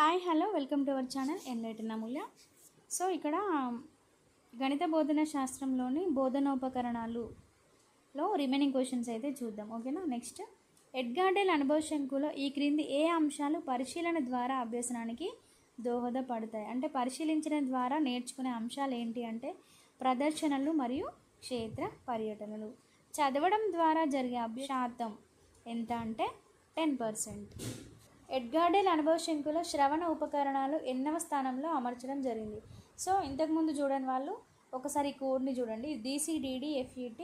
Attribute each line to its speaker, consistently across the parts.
Speaker 1: Hi hello welcome to our channel enlighten Amulya. So ఇక్కడ గణిత బోధన శాస్త్రంలోని బోధనోపకరణాలులో రిమైనింగ్ క్వశ్చన్స్ అయితే చూద్దాం. ఓకేనా. నెక్స్ట్, ఎడ్గార్డెల్ అనుభవ శంకులో ఈ క్రింది ఏ అంశాలు పరిశీలన ద్వారా అభ్యసనానికి దోహదపడతాయి? అంటే పరిశీలించడం ద్వారా నేర్చుకునే అంశాలు ఏంటి అంటే ప్రదర్శనలు మరియు క్షేత్ర పర్యటనలు. చదవడం ద్వారా జరిగే శాతం ఎంత అంటే 10%. ఎడ్గార్డెల్ అనుభవ శంకులో శ్రవణ ఉపకరణాలు ఎన్నవ స్థానంలో అమర్చడం జరిగింది? సో ఇంతకుముందు చూడని వాళ్ళు ఒకసారి ఈ కోడ్ని చూడండి. DCDD FET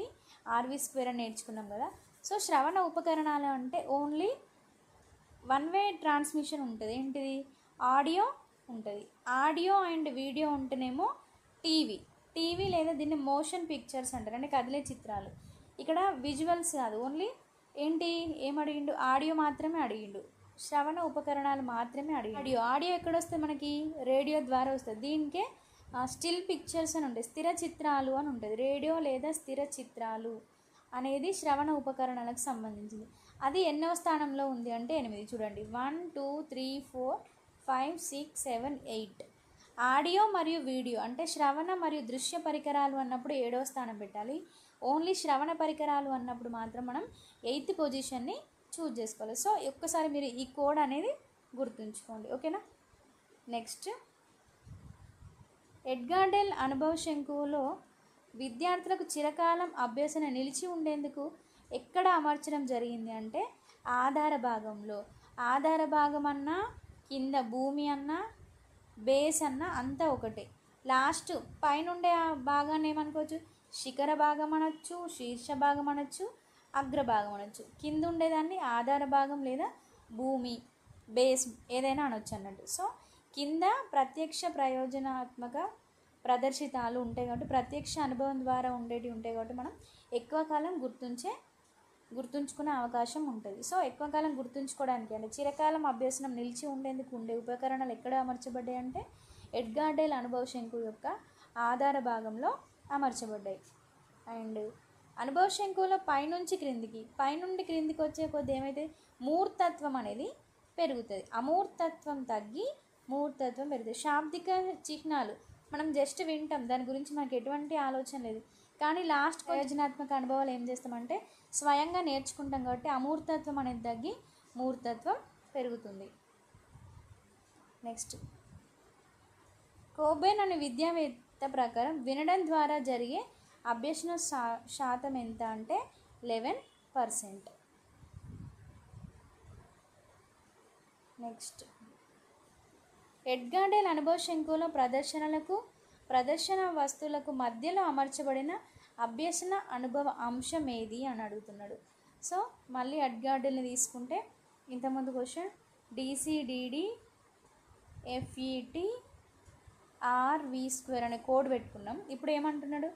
Speaker 1: RV² అని నేర్చుకున్నాం కదా. సో శ్రవణ ఉపకరణాలు అంటే ఓన్లీ వన్ వే ట్రాన్స్మిషన్ ఉంటుంది. ఏంటిది? ఆడియో ఉంటుంది. ఆడియో అండ్ వీడియో ఉంటేనేమో టీవీ లేదా దీన్ని మోషన్ పిక్చర్స్ అంటారు, అంటే కదిలే చిత్రాలు. ఇక్కడ విజువల్స్ కాదు, ఓన్లీ ఏంటి ఏమడిగిండు? ఆడియో మాత్రమే అడిగిండు, శ్రవణ ఉపకరణాలు మాత్రమే అడిగి. ఆడియో ఎక్కడ వస్తుంది మనకి? రేడియో ద్వారా వస్తుంది. దీనికే స్టిల్ పిక్చర్స్ అని ఉంటాయి, స్థిర చిత్రాలు అని ఉంటుంది. రేడియో లేదా స్థిర చిత్రాలు అనేది శ్రవణ ఉపకరణాలకు సంబంధించింది. అది ఎన్నవ స్థానంలో ఉంది అంటే 8. చూడండి, 1 2 3 4 5 6 7 8. ఆడియో మరియు వీడియో అంటే శ్రవణ మరియు దృశ్య పరికరాలు అన్నప్పుడు 7వ స్థానం పెట్టాలి. ఓన్లీ శ్రవణ పరికరాలు అన్నప్పుడు మాత్రం మనం 8th పొజిషన్ని చూజ్ చేసుకోవాలి. సో ఒక్కసారి మీరు ఈ కోడ్ అనేది గుర్తుంచుకోండి. ఓకేనా. నెక్స్ట్, ఎడ్గార్డెల్ అనుభవ శంకువులో విద్యార్థులకు చిరకాలం అభ్యసన నిలిచి ఉండేందుకు ఎక్కడ అమర్చడం జరిగింది అంటే ఆధార భాగంలో. ఆధార భాగం అన్నా, కింద భూమి అన్నా, బేస్ అన్నా అంతా ఒకటే. లాస్ట్ పైన ఉండే ఆ భాగాన్ని ఏమనుకోవచ్చు? శిఖర భాగం అనొచ్చు, శీర్ష భాగం అనొచ్చు, అగ్రభాగం అనొచ్చు. కింద ఉండేదాన్ని ఆధార భాగం లేదా భూమి, బేస్ ఏదైనా అనొచ్చు అన్నట్టు. సో కింద ప్రత్యక్ష ప్రయోజనాత్మక ప్రదర్శితాలు ఉంటాయి కాబట్టి, ప్రత్యక్ష అనుభవం ద్వారా ఉండేటివి ఉంటాయి కాబట్టి మనం ఎక్కువ కాలం గుర్తుంచుకునే అవకాశం ఉంటుంది. సో ఎక్కువ కాలం గుర్తుంచుకోవడానికి అంటే చిరకాలం అభ్యసనం నిలిచి ఉండేందుకు ఉండే ఉపకరణాలు ఎక్కడ అమర్చబడ్డాయి అంటే ఎడ్గార్డెల్ అనుభవ శంకు యొక్క ఆధార భాగంలో అమర్చబడ్డాయి. అండ్ అనుభవ శంకువులో పైనుండి క్రిందికి వచ్చే కొద్ది ఏమైతే మూర్తత్వం అనేది పెరుగుతుంది. అమూర్తత్వం తగ్గి మూర్తత్వం పెరుగుతుంది. శాబ్దిక చిహ్నాలు మనం జస్ట్ వింటాం, దాని గురించి మనకు ఎటువంటి ఆలోచన లేదు. కానీ లాస్ట్ ప్రయోజనాత్మక అనుభవాలు ఏం చేస్తామంటే స్వయంగా నేర్చుకుంటాం కాబట్టి అమూర్తత్వం అనేది తగ్గి మూర్తత్వం పెరుగుతుంది. నెక్స్ట్, కోబెన్ అనే విద్యావేత్త ప్రకారం వినడం ద్వారా జరిగే అభ్యసన శాతం ఎంత అంటే 11%. నెక్స్ట్, ఎడ్గార్డెల్ అనుభవ శంకులో ప్రదర్శన వస్తువులకు మధ్యలో అమర్చబడిన అభ్యసన అనుభవ అంశం ఏది అని అడుగుతున్నాడు. సో మళ్ళీ ఎడ్గార్డెల్ని తీసుకుంటే ఇంతకుముందు క్వశ్చన్ DCDD FET RV² అనే కోడ్ పెట్టుకున్నాం. ఇప్పుడు ఏమంటున్నాడు?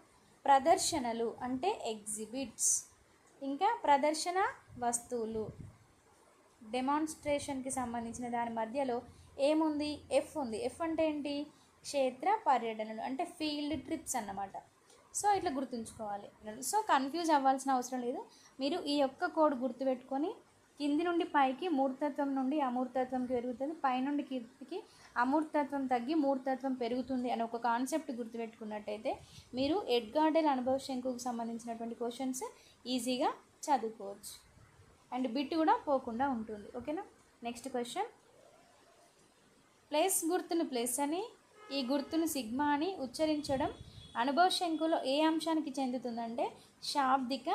Speaker 1: ప్రదర్శనలు అంటే ఎగ్జిబిట్స్, ఇంకా ప్రదర్శన వస్తువులు డెమాన్స్ట్రేషన్కి సంబంధించిన దాని మధ్యలో ఏముంది? F ఉంది. F అంటే ఏంటి? క్షేత్ర పర్యటనలు అంటే ఫీల్డ్ ట్రిప్స్ అన్నమాట. సో ఇట్లా గుర్తుంచుకోవాలి. సో కన్ఫ్యూజ్ అవ్వాల్సిన అవసరం లేదు. మీరు ఈ యొక్క కోడ్ గుర్తుపెట్టుకొని కింది నుండి పైకి మూర్తత్వం నుండి అమూర్తత్వంకి పెరుగుతుంది, పైనుండి కిందికి అమూర్తత్వం తగ్గి మూర్తత్వం పెరుగుతుంది అని ఒక కాన్సెప్ట్ గుర్తుపెట్టుకున్నట్టయితే మీరు ఎడ్గార్డెల్ అనుభవ శంకుకు సంబంధించినటువంటి క్వశ్చన్స్ ఈజీగా చదువుకోవచ్చు అండ్ బిట్ కూడా పోకుండా ఉంటుంది. ఓకేనా. నెక్స్ట్ క్వశ్చన్, ప్లస్ గుర్తును ప్లస్ అని, ఈ గుర్తును సిగ్మా అని ఉచ్చరించడం అనుభవ శంకులో ఏ అంశానికి చెందుతుందంటే శాబ్దిక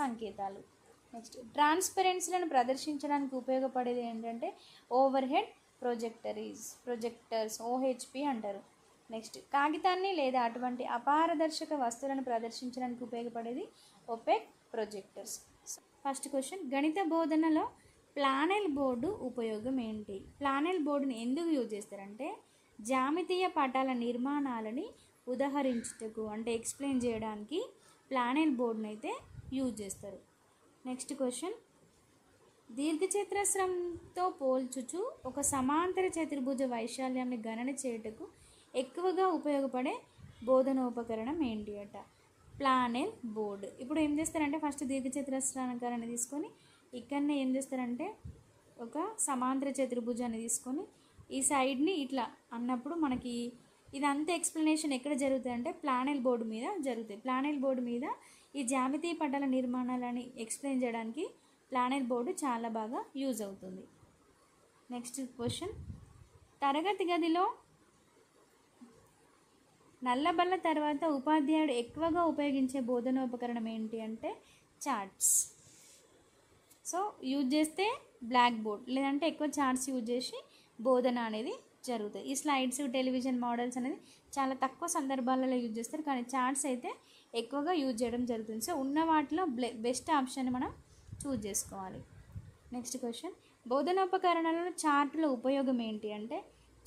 Speaker 1: సంకేతాలు. నెక్స్ట్, ట్రాన్స్పరెన్సీలను ప్రదర్శించడానికి ఉపయోగపడేది ఏంటంటే ఓవర్ హెడ్ ప్రొజెక్టర్స్ OHP అంటారు. నెక్స్ట్, కాగితాన్ని లేదా అటువంటి అపారదర్శక వస్తువులను ప్రదర్శించడానికి ఉపయోగపడేది ఒపెక్ ప్రొజెక్టర్స్. ఫస్ట్ క్వశ్చన్, గణిత బోధనలో ప్లానెల్ బోర్డు ఉపయోగం ఏంటి? ప్లానెల్ బోర్డుని ఎందుకు యూజ్ చేస్తారంటే జామితీయ పటాల నిర్మాణాలని ఉదహరించుటకు అంటే ఎక్స్ప్లెయిన్ చేయడానికి ప్లానెల్ బోర్డుని అయితే యూజ్ చేస్తారు. నెక్స్ట్ క్వశ్చన్, దీర్ఘచతురస్రంతో పోల్చుచు ఒక సమాంతర చతుర్భుజ వైశాల్యాన్ని గణన చేయుటకు ఎక్కువగా ఉపయోగపడే బోధనోపకరణం ఏంటి అట? ప్లానెల్ బోర్డు. ఇప్పుడు ఏం చేస్తారంటే ఫస్ట్ దీర్ఘచతురస్రాకారాన్ని తీసుకొని ఇక్కడనే ఏం చేస్తారంటే ఒక సమాంతర చతుర్భుజాన్ని తీసుకొని ఈ సైడ్ని ఇట్లా అన్నప్పుడు మనకి ఇదంతా ఎక్స్ప్లెనేషన్ ఎక్కడ జరుగుతుంది అంటే ప్లానెల్ బోర్డు మీద జరుగుతాయి. ప్లానెల్ బోర్డు మీద ఈ జ్యామితీయ పటాల నిర్మాణాలని ఎక్స్ప్లెయిన్ చేయడానికి ప్లానెల్ బోర్డు చాలా బాగా యూజ్ అవుతుంది. నెక్స్ట్ క్వశ్చన్, తరగతి గదిలో నల్లబల్ల తర్వాత ఉపాధ్యాయుడు ఎక్కువగా ఉపయోగించే బోధనోపకరణం ఏంటి అంటే చార్ట్స్. సో యూజ్ చేస్తే బ్లాక్ బోర్డ్, లేదంటే ఎక్కువ చార్ట్స్ యూజ్ చేసి బోధన అనేది జరుగుతుంది. ఈ స్లైడ్స్, టెలివిజన్ మోడల్స్ అనేది చాలా తక్కువ సందర్భాలలో యూజ్ చేస్తారు, కానీ చార్ట్స్ అయితే ఎక్కువగా యూజ్ చేయడం జరుగుతుంది. సో ఉన్న వాటిలో బెస్ట్ ఆప్షన్ మనం చూజ్ చేసుకోవాలి. నెక్స్ట్ క్వశ్చన్, బోధనోపకరణాలలో చార్టుల ఉపయోగం ఏంటి అంటే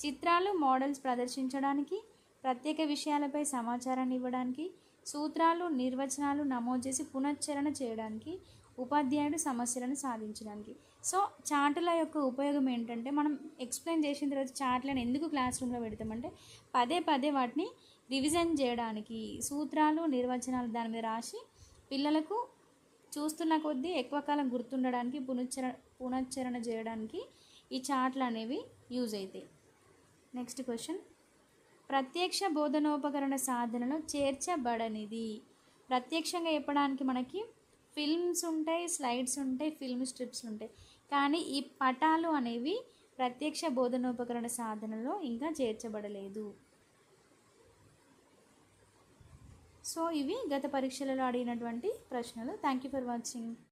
Speaker 1: చిత్రాలు, మోడల్స్ ప్రదర్శించడానికి, ప్రత్యేక విషయాలపై సమాచారాన్ని ఇవ్వడానికి, సూత్రాలు, నిర్వచనాలు నమోదు చేసి పునశ్చరణ చేయడానికి, ఉపాధ్యాయుడు సమస్యలను సాధించడానికి. సో చార్టుల యొక్క ఉపయోగం ఏంటంటే మనం ఎక్స్ప్లెయిన్ చేసిన తర్వాత చార్ట్లను ఎందుకు క్లాస్ రూమ్లో పెడతామంటే పదే పదే వాటిని రివిజన్ చేయడానికి, సూత్రాలు, నిర్వచనాలు దాని మీద రాసి పిల్లలకు చూస్తున్న కొద్దీ ఎక్కువ కాలం గుర్తుండడానికి, పునశ్చరణ చేయడానికి ఈ చార్ట్లు అనేవి యూజ్ అవుతాయి. నెక్స్ట్ క్వశ్చన్, ప్రత్యక్ష బోధనోపకరణ సాధనలో చేర్చబడనిది. ప్రత్యక్షంగా చెప్పడానికి మనకి ఫిల్మ్స్ ఉంటాయి, స్లైడ్స్ ఉంటాయి, ఫిల్మ్ స్ట్రిప్స్ ఉంటాయి, కానీ ఈ పటాలు అనేవి ప్రత్యక్ష బోధనోపకరణ సాధనలో ఇంకా చేర్చబడలేదు. సో ఇవి గత పరీక్షలలో అడిగినటువంటి ప్రశ్నలు. Thank you for watching.